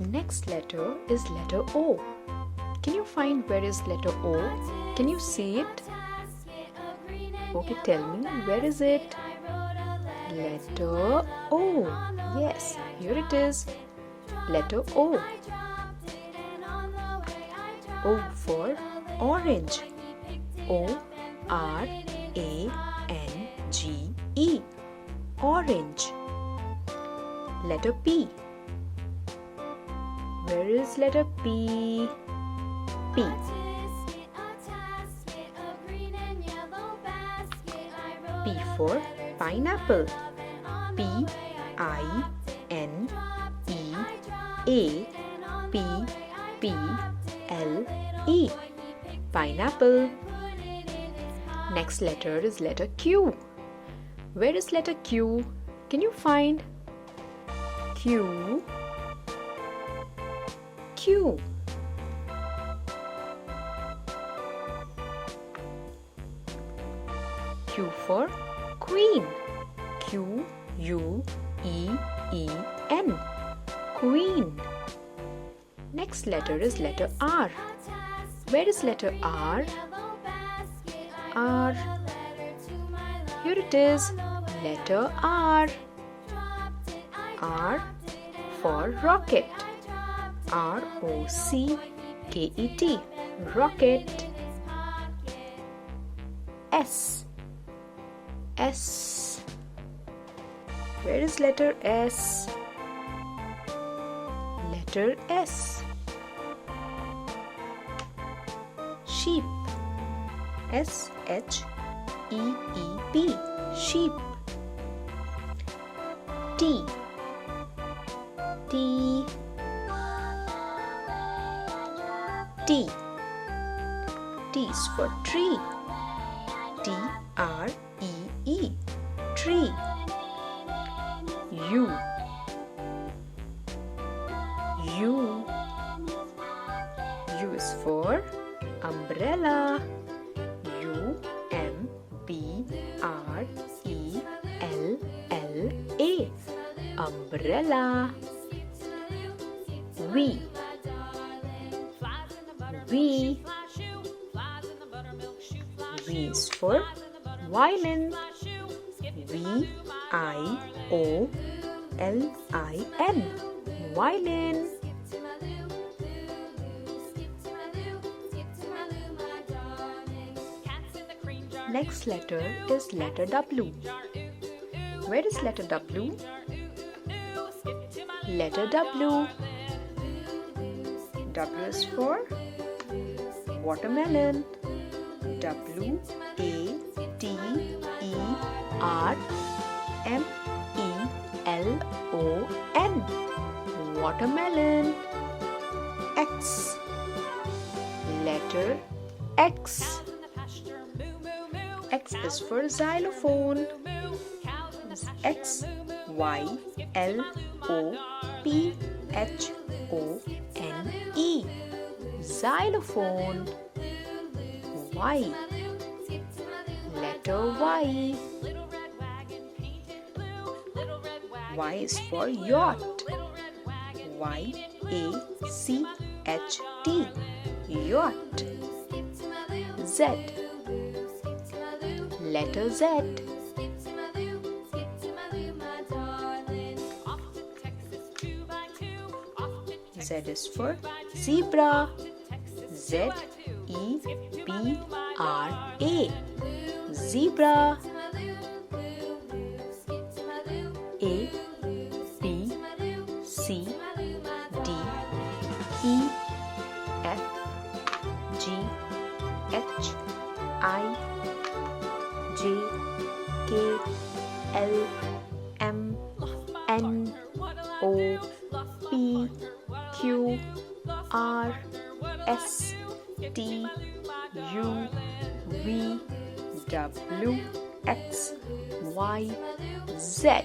Next letter is letter O. Can you find where is letter O? Can you see it? Okay, tell me, where is it? Letter O. Yes, here it is. Letter O. O for orange. O-R-A-N-G-E. Orange. Letter P. Where is letter P? P. P for pineapple. P-I-N-E-A-P-P-L-E. Pineapple. Next letter is letter Q. Where is letter Q? Can you find? Q. Q. Q for queen. Q-U-E-E-N. Queen. Next letter is letter R. Where is letter R? R. Here it is. Letter R. R for rocket. R-O-C-K-E-T. Rocket. S. S. Where is letter S? Letter S. Sheep. S-H-E-E-P. Sheep. T. T. T. T is for tree. T-R-E-E. Tree. U. U. U is for umbrella. U-M-B-R-E-L-L-A. Umbrella. V. V. V is for violin. V-I-O-L-I-N. Violin. Next letter is letter W. Where is letter W? Letter W. W is for watermelon. W-A-T-E-R-M-E-L-O-N. Watermelon. X. Letter X. X is for xylophone. X Y L O P H O N E. Xylophone. Y. Letter Y. Y is for yacht. Y A C H T. Yacht. Z. Letter Z. Z is for zebra. Z E B R A. Zebra. A B C D E F G H I J K L M N O P Q R S T U V W X Y Z.